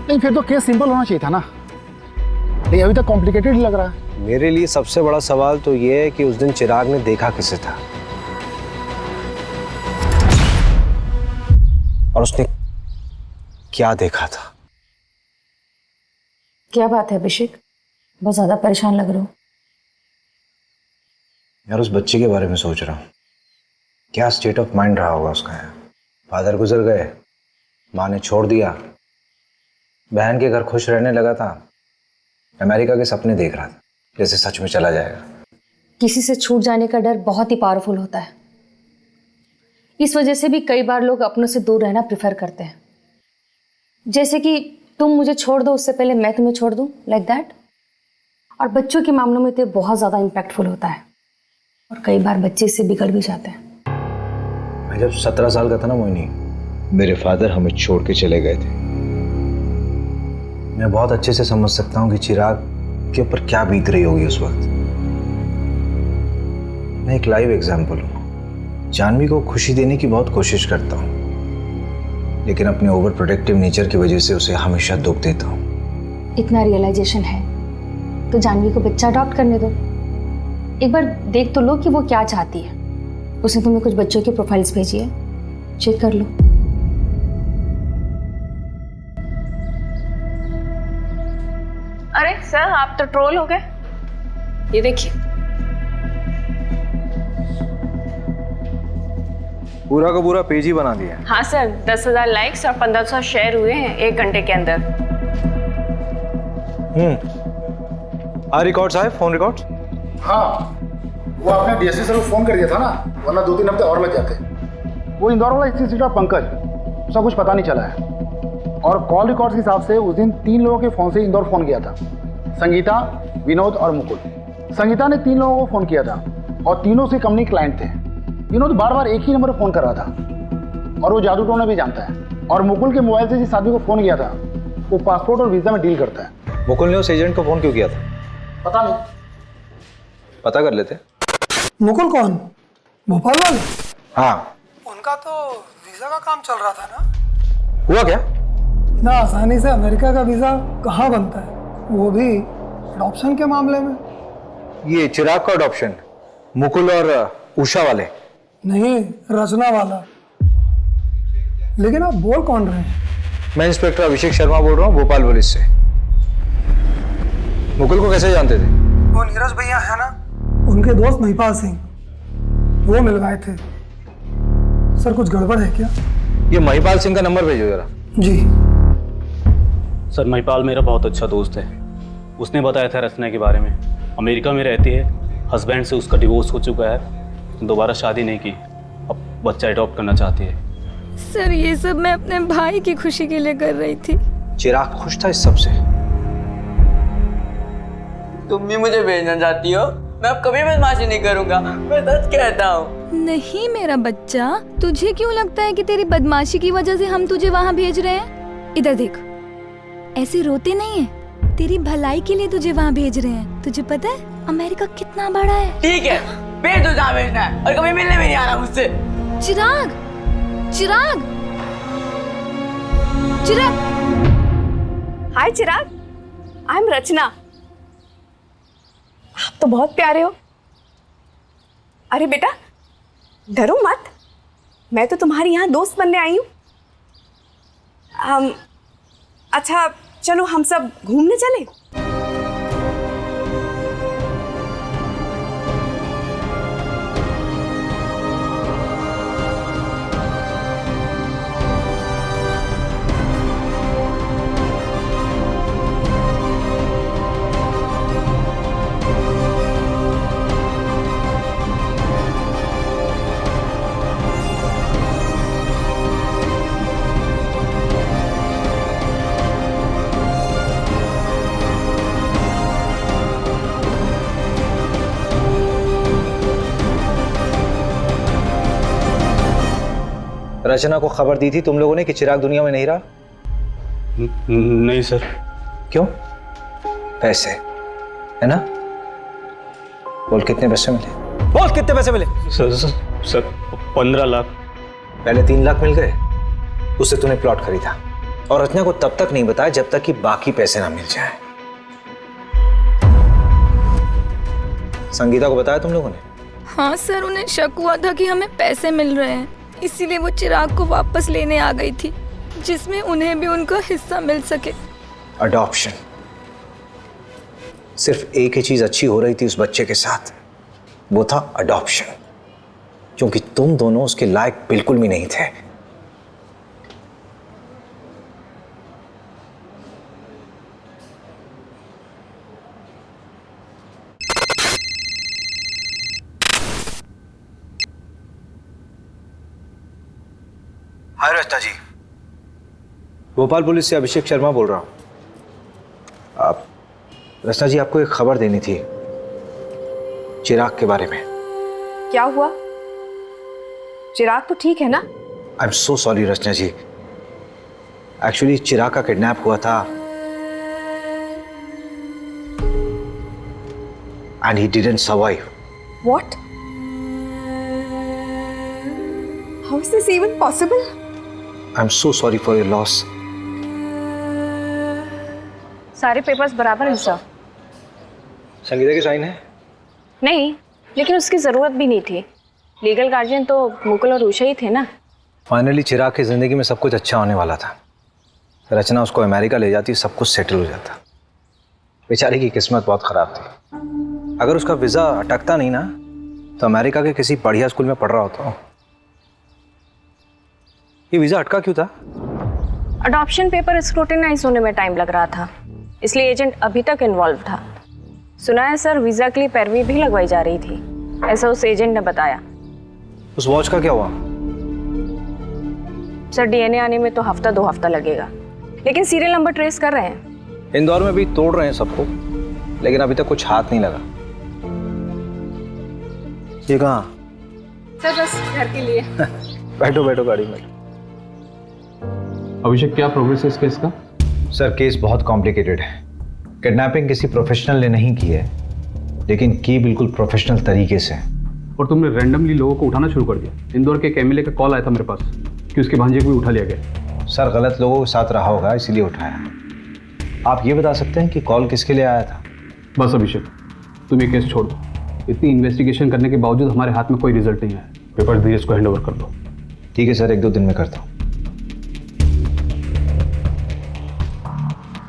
नहीं फिर तो केस सिंपल होना चाहिए था ना, लेकिन अभी तक कॉम्प्लिकेटेड लग रहा है। मेरे लिए सबसे बड़ा सवाल तो ये है कि उस दिन चिराग ने देखा किसे था और उसने क्या देखा था। क्या बात है अभिषेक, बहुत ज्यादा परेशान लग रहे हो। यार उस बच्चे के बारे में सोच रहा हूँ, क्या स्टेट ऑफ माइंड रहा होगा उसका। यार फादर गुजर गए, माँ ने छोड़ दिया, बहन के घर खुश रहने लगा था, अमेरिका के सपने देख रहा था जैसे सच में चला जाएगा। किसी से छूट जाने का डर बहुत ही पावरफुल होता है। इस वजह से भी कई बार लोग अपनों से दूर रहना प्रेफर करते हैं। जैसे कि तुम मुझे छोड़ दो उससे पहले मैं तुम्हें छोड़ दूं, लाइक दैट। और बच्चों के मामलों में तो बहुत ज़्यादा इम्पैक्टफुल होता है और कई बार बच्चे इससे बिगड़ भी जाते हैं। मैं जब 17 साल का था ना मोहिनी, मेरे फादर हमें छोड़ के चले गए थे। मैं बहुत अच्छे से समझ सकता हूँ कि चिराग के ऊपर क्या बीत रही होगी उस वक्त। मैं एक लाइव एग्जाम्पल हूँ। जानवी को खुशी देने की बहुत कोशिश करता हूँ, लेकिन अपने ओवर प्रोटेक्टिव नेचर की वजह से उसे हमेशा दुख देता हूँ। इतना रियलाइजेशन है तो जानवी को बच्चा अडॉप्ट करने दो। एक बार देख तो लो कि वो क्या चाहती है। उसने तुम्हें कुछ बच्चों की प्रोफाइल्स भेजी है, चेक कर लो। अरे सर, आप तो ट्रोल हो गए। ये देखिए, पूरा का पूरा पेज ही बना दिया। हाँ सर, 10,000 लाइक्स और 1500 शेयर हुए हैं 1 घंटे के अंदर। रिकॉर्ड्स आए, फोन रिकॉर्ड्स। हाँ, वो आपने डीएसपी सर को फोन कर दिया था ना, वरना 2-3 हफ्ते और लग जाते। वो इंदौर वाला इंस्टीट्यूट ऑफ पंकज, उसका कुछ पता नहीं चला है। और कॉल रिकॉर्ड्स के हिसाब से उस दिन 3 लोगों के फ़ोन से इंदौर फ़ोन किया था, संगीता, विनोद और मुकुल। संगीता ने 3 लोगों को फ़ोन किया था और तीनों से कंपनी क्लाइंट थे। विनोद बार बार एक ही नंबर पर फ़ोन कर रहा था और वो जादू टोना भी जानता है। और मुकुल के मोबाइल से जिस आदमी को फ़ोन किया था वो पासपोर्ट और वीज़ा में डील करता है। मुकुल ने उस एजेंट को फ़ोन क्यों किया था? पता नहीं, पता कर लेते। मुकुल कौन? भोपाल वाले? हाँ, उनका तो वीजा का काम चल रहा था ना। हुआ क्या? इतना आसानी से अमेरिका का वीजा कहाँ बनता है, वो भी अडॉप्शन के मामले में। ये चिराग का अडॉप्शन मुकुल और उषा वाले? नहीं, रचना वाला। लेकिन आप बोल कौन रहे हैं? मैं इंस्पेक्टर अभिषेक शर्मा बोल रहा हूँ, भोपाल पुलिस से। मुकुल को कैसे जानते थे? वो नीरज भैया है ना, उनके दोस्त महिपाल सिंह, वो मिलवाए थे। सर कुछ गड़बड़ है क्या? ये महिपाल सिंह का नंबर भेजो जरा। जी सर, महिपाल मेरा बहुत अच्छा दोस्त है। उसने बताया था रचना के बारे में। अमेरिका में रहती है, हस्बैंड से उसका डिवोर्स हो चुका है, दोबारा शादी नहीं की, अब बच्चा अडॉप्ट करना चाहती है। सर ये सब मैं अपने भाई की खुशी के लिए कर रही थी। चिराग खुश था इस सब से? तुम भी मुझे भेजना चाहती हो? मैं अब कभी बदमाशी नहीं करूंगा, मैं सच कहता हूँ। नहीं मेरा बच्चा, तुझे क्यों लगता है कि तेरी बदमाशी की वजह से हम तुझे वहाँ भेज रहे हैं? इधर देख, ऐसे रोते नहीं है, तेरी भलाई के लिए तुझे वहाँ भेज रहे हैं। तुझे पता है अमेरिका कितना बड़ा है? ठीक है, भेज दो जहाँ भेजना है, और कभी मिलने भी नहीं आना मुझसे। चिराग, चिराग, चिराग। हाय चिराग, आई एम रचना। आप तो बहुत प्यारे हो। अरे बेटा डरो मत, मैं तो तुम्हारी यहाँ दोस्त बनने आई हूँ। अच्छा चलो हम सब घूमने चले। रचना को खबर दी थी तुम लोगों ने कि चिराग दुनिया में नहीं रहा? नहीं सर। क्यों? पैसे है ना? बोल कितने पैसे मिले? बोल कितने पैसे मिले? सर 15 लाख। पहले 3 लाख मिल गए, उससे तूने प्लॉट खरीदा और रचना को तब तक नहीं बताया जब तक कि बाकी पैसे ना मिल जाए। संगीता को बताया तुम लोगों ने? हाँ सर, उन्हें शक हुआ था कि हमें पैसे मिल रहे हैं, इसीलिए वो चिराग को वापस लेने आ गई थी, जिसमें उन्हें भी उनका हिस्सा मिल सके। अडॉप्शन। सिर्फ एक ही चीज अच्छी हो रही थी उस बच्चे के साथ, वो था अडॉप्शन, क्योंकि तुम दोनों उसके लायक बिल्कुल भी नहीं थे। हाय रचना जी, भोपाल पुलिस से अभिषेक शर्मा बोल रहा हूँ। आप रचना जी, आपको एक खबर देनी थी चिराग के बारे में। क्या हुआ? चिराग तो ठीक है ना? I am so sorry Rachna ji, actually Chirag का किडनैप हुआ था and he didn't survive. What? How is this even possible? I am so sorry for your loss. सारे पेपर्स बराबर हैं सर। संगीता की साइन है? नहीं, लेकिन उसकी ज़रूरत भी नहीं थी। लीगल गार्जियन तो मुकुल और उषा ही थे ना। फाइनली चिराग की जिंदगी में सब कुछ अच्छा होने वाला था। रचना उसको अमेरिका ले जाती, सब कुछ सेटल हो जाता। बेचारी की किस्मत बहुत खराब थी। अगर उसका वीज़ा अटकता नहीं ना, तो अमेरिका के किसी बढ़िया स्कूल में पढ़ रहा होता। ये वीज़ा अटका क्यों था? अडॉप्शन पेपर स्क्रूटिनाइज होने में टाइम लग रहा था, इसलिए एजेंट अभी तक इन्वॉल्व था। सुना है सर, वीज़ा के लिए पैरवी भी लगवाई जा रही थी, ऐसा उस एजेंट ने बताया। उस वॉच का क्या हुआ? सर डीएनए आने में तो हफ्ता 2 हफ्ता लगेगा, लेकिन सीरियल नंबर ट्रेस कर रहे हैं। इंदौर में भी तोड़ रहे हैं सबको, लेकिन अभी तक कुछ हाथ नहीं लगा। ये कहाँ? सर बस घर के लिए। बैठो बैठो गाड़ी में। अभिषेक, क्या प्रोग्रेस है इस केस का? सर केस बहुत कॉम्प्लिकेटेड है। किडनैपिंग किसी प्रोफेशनल ने नहीं की है, लेकिन की बिल्कुल प्रोफेशनल तरीके से। और तुमने रैंडमली लोगों को उठाना शुरू कर दिया। इंदौर के एक एमएलए का कॉल आया था मेरे पास कि उसके भांजे को भी उठा लिया गया। सर गलत लोगों के साथ रहा होगा, इसीलिए उठाया। आप ये बता सकते हैं कि कॉल किसके लिए आया था? बस अभिषेक, तुम ये केस छोड़ दो। इतनी इन्वेस्टिगेशन करने के बावजूद हमारे हाथ में कोई रिजल्ट नहीं है। पेपर धीरज को हैंड ओवर कर दो। ठीक है सर, 1-2 दिन में करता हूँ।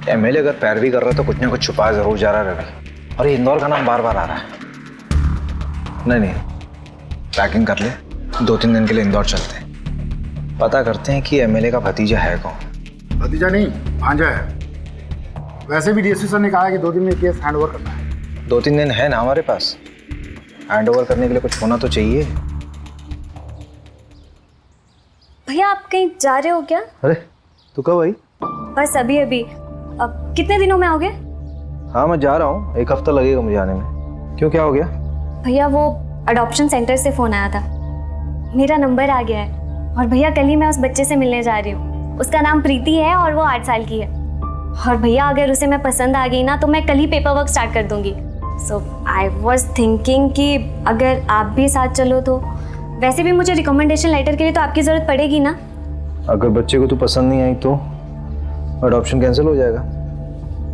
एमएलए अगर पैरवी कर रहा है तो कुछ ना कुछ छुपा जरूर जा रहा है रवि। और ये इंदौर का नाम बार बार आ रहा है। नहीं, पैकिंग कर ले, 2-3 दिन के लिए इंदौर चलते हैं। पता करते हैं कि एमएलए का भतीजा है कौन। भतीजा नहीं, भांजा है। वैसे भी डीएसपी सर ने कहा है कि 2 दिन में केस हैंड ओवर करना है। 2-3 दिन है ना हमारे पास, हैंड ओवर करने के लिए कुछ होना तो चाहिए। भैया आप कहीं जा रहे हो क्या? अरे तू कब आई? बस अभी अभी। अब कितने दिनों में आओगे? हाँ मैं जा रहा हूँ, 1 हफ्ता लगेगा मुझे आने में। क्यों, क्या हो गया? भैया वो अडॉप्शन सेंटर से फ़ोन आया था, मेरा नंबर आ गया है। और भैया कल ही मैं उस बच्चे से मिलने जा रही हूँ। उसका नाम प्रीति है और वो 8 साल की है। और भैया अगर उसे मैं पसंद आ गई ना, तो मैं कल ही पेपर वर्क स्टार्ट कर दूँगी। सो आई वॉज थिंकिंग कि अगर आप भी साथ चलो तो। वैसे भी मुझे रिकमेंडेशन लेटर के लिए तो आपकी ज़रूरत पड़ेगी ना। अगर बच्चे को तू पसंद नहीं आई तो अडॉप्शन कैंसिल हो जाएगा।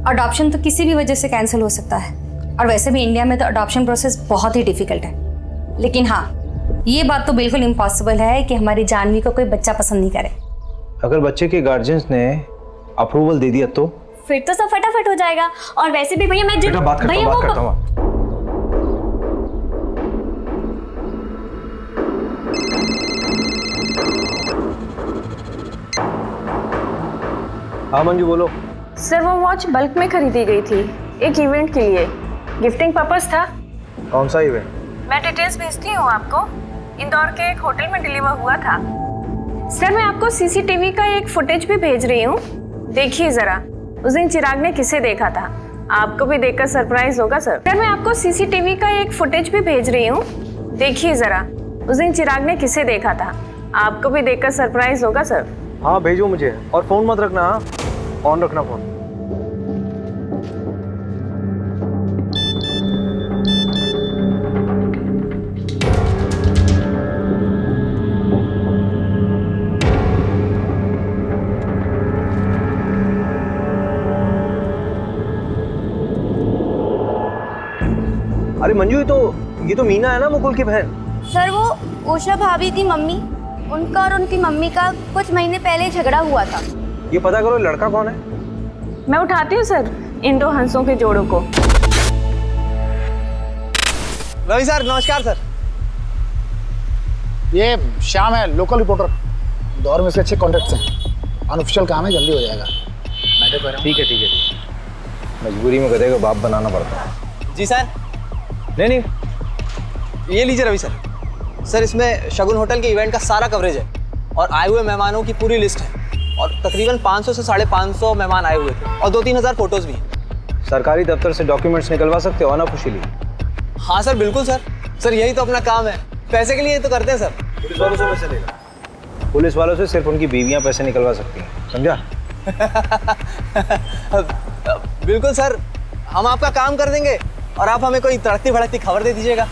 अडॉप्शन तो किसी भी वजह से कैंसिल हो सकता है, और वैसे भी इंडिया में तो अडॉप्शन प्रोसेस बहुत ही डिफिकल्ट है। लेकिन हाँ, ये बात तो बिल्कुल इम्पॉसिबल है कि हमारी जानवी को कोई बच्चा पसंद नहीं करे। अगर बच्चे के गार्जियंस ने अप्रूवल दे दिया तो? फिर तो सब फटाफट हो जाएगा। और वैसे भी भैया मैं बेटा बात करता हूँ। हाँ मंजू बोलो। सर वो वॉच बल्क में खरीदी गई थी, एक इवेंट के लिए, गिफ्टिंग पर्पस था। कौन सा इवेंट? मैं डिटेल्स भेजती हूँ आपको। इंदौर के एक होटल में डिलीवर हुआ था। सर मैं आपको सीसीटीवी का एक फुटेज भी भेज रही हूँ, देखिए जरा। उस दिन चिराग ने किसे देखा था, आपको भी देखकर सरप्राइज होगा सर। सर मैं आपको सीसीटीवी का एक फुटेज भी भेज रही हूँ, देखिए जरा। उस दिन चिराग ने किसे देखा था, आपको भी देखकर सरप्राइज होगा सर। हाँ भेजो मुझे, और फोन मत रखना, ऑन रखना फोन। अरे मंजू, ये तो मीना है ना, मुकुल की बहन। सर वो उषा भाभी की मम्मी, उनका और उनकी मम्मी का कुछ महीने पहले झगड़ा हुआ था। ये पता करो लड़का कौन है। मैं उठाती हूँ सर इन 2 हंसों के जोड़ों को। रवि सर नमस्कार सर। ये श्याम है, लोकल रिपोर्टर। दौर में से अच्छे कॉन्टेक्ट्स हैं। अनऑफिशियल काम है, जल्दी हो जाएगा। मैटर कर रहा हूं। ठीक है। मजबूरी में गधे को बाप बनाना पड़ता है। जी सर। नहीं, ये लीजिए रवि सर। सर इसमें शगुन होटल के इवेंट का सारा कवरेज है और आए हुए मेहमानों की पूरी लिस्ट है और तकरीबन 500 से 550 मेहमान आए हुए थे और 2-3 हज़ार फोटोज भी हैं। सरकारी दफ्तर से डॉक्यूमेंट्स निकलवा सकते हो अनऑफिशियली? हाँ सर बिल्कुल सर। सर यही तो अपना काम है, पैसे के लिए तो करते हैं सर। पुलिस वालों से पैसे लेगा? पुलिस वालों से सिर्फ उनकी बीवियां पैसे निकलवा सकती हैं, समझा? बिल्कुल सर, हम आपका काम कर देंगे और आप हमें कोई तड़कती भड़कती खबर दे दीजिएगा।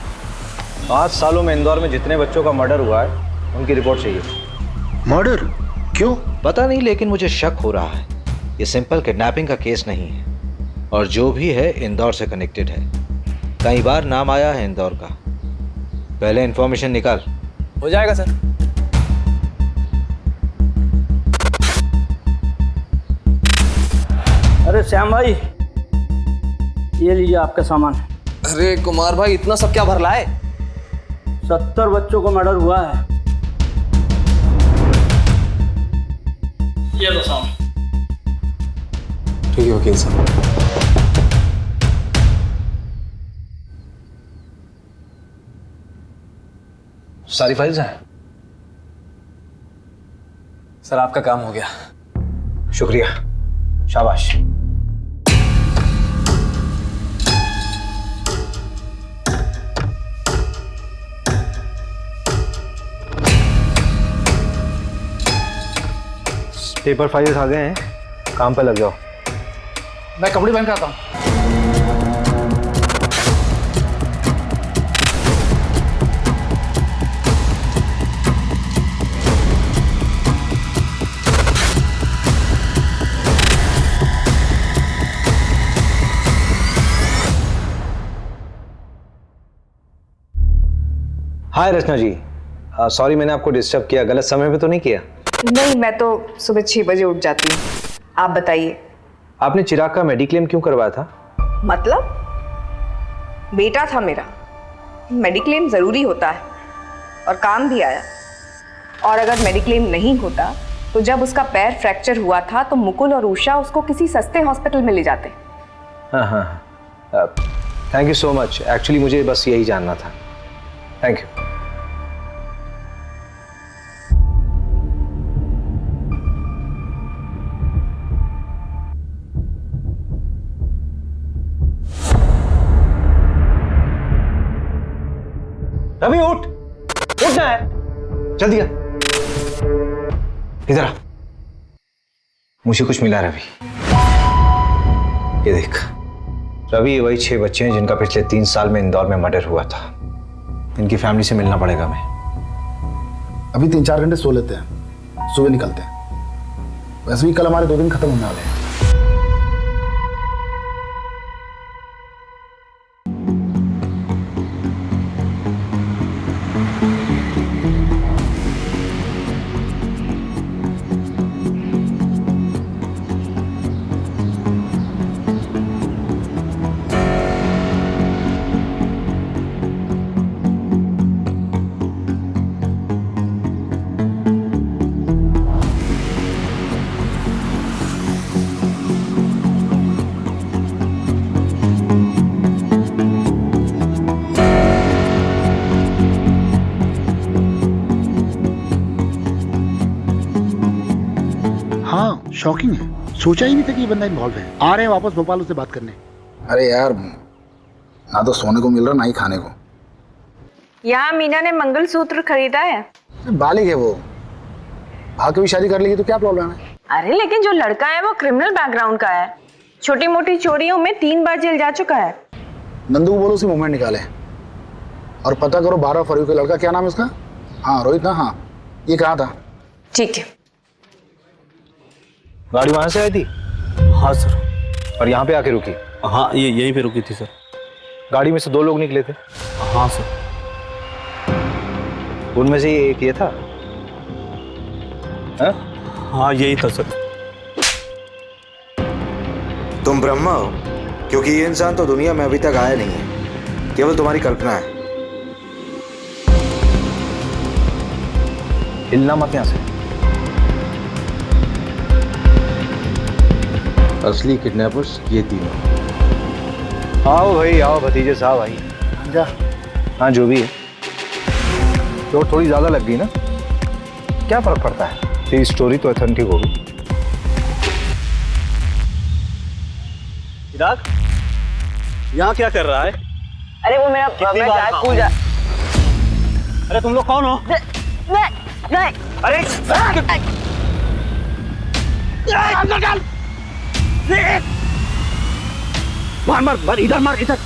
5 सालों में इंदौर में जितने बच्चों का मर्डर हुआ है उनकी रिपोर्ट चाहिए। मर्डर? क्यों? पता नहीं, लेकिन मुझे शक हो रहा है ये सिंपल किडनैपिंग का केस नहीं है और जो भी है इंदौर से कनेक्टेड है। कई बार नाम आया है इंदौर का। पहले इंफॉर्मेशन निकाल। हो जाएगा सर। अरे श्याम भाई, ये लीजिए आपका सामान। अरे कुमार भाई, इतना सब क्या भर लाए? 70 बच्चों को मर्डर हुआ है। ये लो सामान। ठीक है वकील साहब। सारी फाइल्स हैं? सर आपका काम हो गया। शुक्रिया, शाबाश। पेपर फाइल्स आ गए हैं, काम पे लग जाओ। मैं कपड़े पहन के आता हूँ। हाय रचना जी, सॉरी मैंने आपको डिस्टर्ब किया। गलत समय पे तो नहीं किया? नहीं, मैं तो सुबह 6 बजे उठ जाती हूँ। आप बताइए। आपने चिराग का मेडिक्लेम क्यों करवाया था? मतलब? बेटा था मेरा, मेडिक्लेम ज़रूरी होता है और काम भी आया। और अगर मेडिक्लेम नहीं होता तो जब उसका पैर फ्रैक्चर हुआ था तो मुकुल और उषा उसको किसी सस्ते हॉस्पिटल में ले जाते। हाँ, thank you so much. Actually मुझे बस यही जानना था। Thank you. रवि उठना है, जल्दी आ। इधर आ, मुझे कुछ मिला रवि। ये देख रवि, ये वही 6 बच्चे हैं जिनका पिछले 3 साल में इंदौर में मर्डर हुआ था। इनकी फैमिली से मिलना पड़ेगा मैं। अभी 3-4 घंटे सो लेते हैं, सुबह निकलते हैं। वैसे भी कल हमारे 2 दिन खत्म होने वाले हैं। शॉकिंग है, सोचा ही नहीं था कि ये बंदा इन्वॉल्व है। आ रहे हैं वापस भोपाल उससे बात करने। अरे यार, ना तो सोने को मिल रहा ना ही खाने को। यहाँ मीना ने मंगलसूत्र खरीदा है। बालिग है वो, भाग के भी शादी कर लेगी तो क्या प्रॉब्लम है? अरे लेकिन जो लड़का है वो क्रिमिनल बैकग्राउंड का है, छोटी मोटी चोरियों में 3 बार जेल जा चुका है। नंदू को बोलो उसी मूवमेंट निकाले और पता करो 12 फरवरी का लड़का, क्या नाम है उसका? हाँ रोहित ना? हाँ, ये कहा था। ठीक है। गाड़ी वहां से आई थी? हाँ सर। और यहाँ पे आके रुकी? हाँ, ये यहीं पे रुकी थी सर। गाड़ी में से 2 लोग निकले थे? हाँ सर। उनमें से एक ये था? हाँ यही था सर। तुम ब्रह्मा हो, क्योंकि ये इंसान तो दुनिया में अभी तक आया नहीं है, केवल तुम्हारी कल्पना है। हिलना मत यहाँ से। असली किडनैपर्स ये तीनों। आओ भाई आओ भतीजे साहब आई जा। हाँ जो भी है, तो थोड़ी ज़्यादा लग गई ना, क्या फ़र्क पड़ता है, तेरी स्टोरी तो ऑथेंटिक होगी। चिराग यहाँ क्या कर रहा है? अरे वो मेरा स्कूल जा। अरे तुम लोग कौन हो? नहीं अरे मार मार मार, इधर मार, इधर।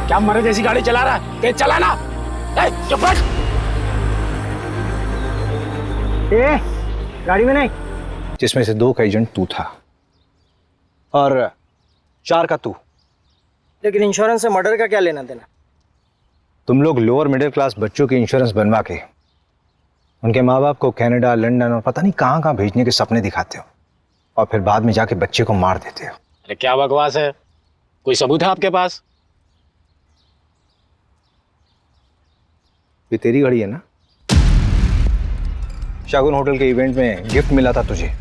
क्या मरे जैसी गाड़ी चला रहा है? तेज चला ना। चुप बैठ। गाड़ी में नहीं। जिसमें से 2 का एजेंट तू था और 4 का तू। लेकिन इंश्योरेंस से मर्डर का क्या लेना देना? तुम लोग लोअर मिडिल क्लास बच्चों की इंश्योरेंस बनवा के उनके माँ बाप को कनाडा, लंदन और पता नहीं कहाँ कहाँ भेजने के सपने दिखाते हो और फिर बाद में जाके बच्चे को मार देते हो। अरे क्या बकवास है, कोई सबूत है आपके पास? ये तेरी घड़ी है ना? शगुन होटल के इवेंट में गिफ्ट मिला था तुझे,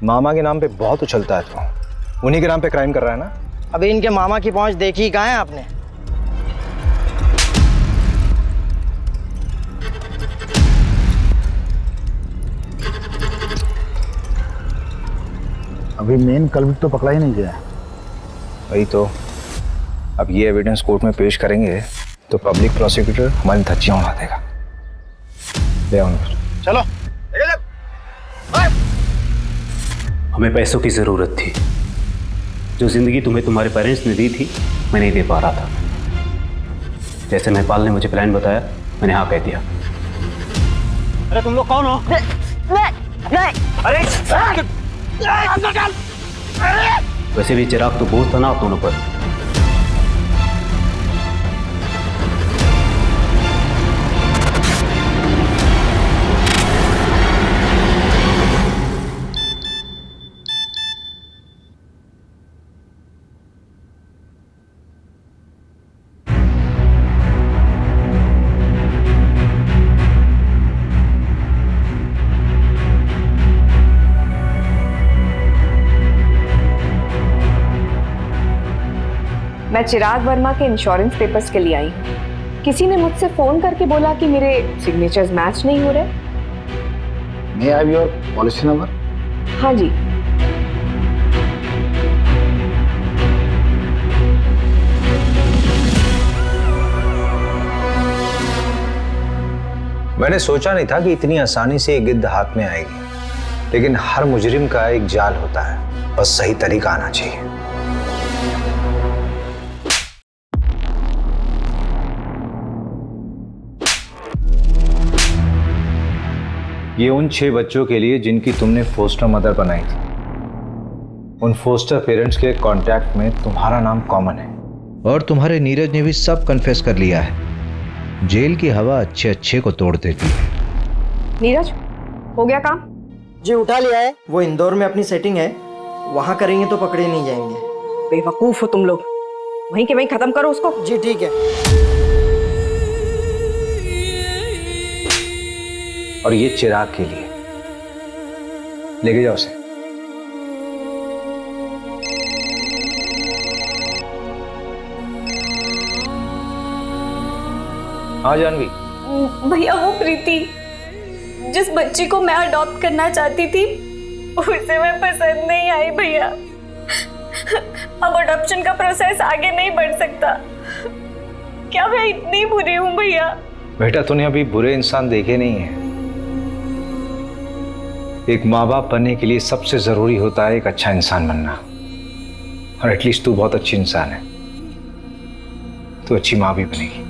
मामा के नाम पे बहुत उछलता है तू, उन्हीं के नाम पे क्राइम कर रहा है ना? अभी इनके मामा की पहुंच देखी कहाँ है आपने? अभी मेन कल्प्रिट तो पकड़ा ही नहीं गया है। वही तो, अब ये एविडेंस कोर्ट में पेश करेंगे तो पब्लिक प्रोसिक्यूटर हमारी धज्जियां उड़ा देगा। ले आओ उनको। चलो। हमें पैसों की ज़रूरत थी। जो ज़िंदगी तुम्हें तुम्हारे पेरेंट्स ने दी थी, मैं नहीं दे पा रहा था। जैसे महिपाल ने मुझे प्लान बताया, मैंने हाँ कह दिया। अरे तुम लोग कौन हो? नहीं। वैसे भी चिराग तो बोझ था ना आप दोनों पर। मैं चिराग वर्मा के इंश्योरेंस पेपर्स के लिए आई हूँ। किसी ने मुझसे फोन करके बोला कि मेरे सिग्नेचर्स मैच नहीं हो रहे। May I have your policy number? हाँ जी। मैंने सोचा नहीं था कि इतनी आसानी से एक गिद्ध हाथ में आएगी, लेकिन हर मुजरिम का एक जाल होता है, बस सही तरीका आना चाहिए। ये उन 6 बच्चों के लिए जिनकी तुमने फोस्टर मदर बनाई थी। उन फोस्टर पेरेंट्स के कांटेक्ट में तुम्हारा नाम कॉमन है। और तुम्हारे नीरज ने भी सब कन्फेस कर लिया है। जेल की हवा अच्छे अच्छे को तोड़ देती है। नीरज, हो गया काम? जी उठा लिया है। वो इंदौर में अपनी सेटिंग है, वहाँ करेंगे तो पकड़े नहीं जाएंगे। बेवकूफ हो तुम लोग, वहीं के वहीं खत्म करो उसको। जी ठीक है। और ये चिराग के लिए, लेके जाओ उसे। हाँ जानवी। भैया वो प्रीति जिस बच्ची को मैं अडॉप्ट करना चाहती थी, उसे मैं पसंद नहीं आई भैया। अब अडॉप्शन का प्रोसेस आगे नहीं बढ़ सकता। क्या मैं इतनी बुरी हूँ भैया? बेटा तूने अभी बुरे इंसान देखे नहीं है। एक माँ बाप बनने के लिए सबसे जरूरी होता है एक अच्छा इंसान बनना, और एटलीस्ट तू बहुत अच्छी इंसान है, तू अच्छी माँ भी बनेगी।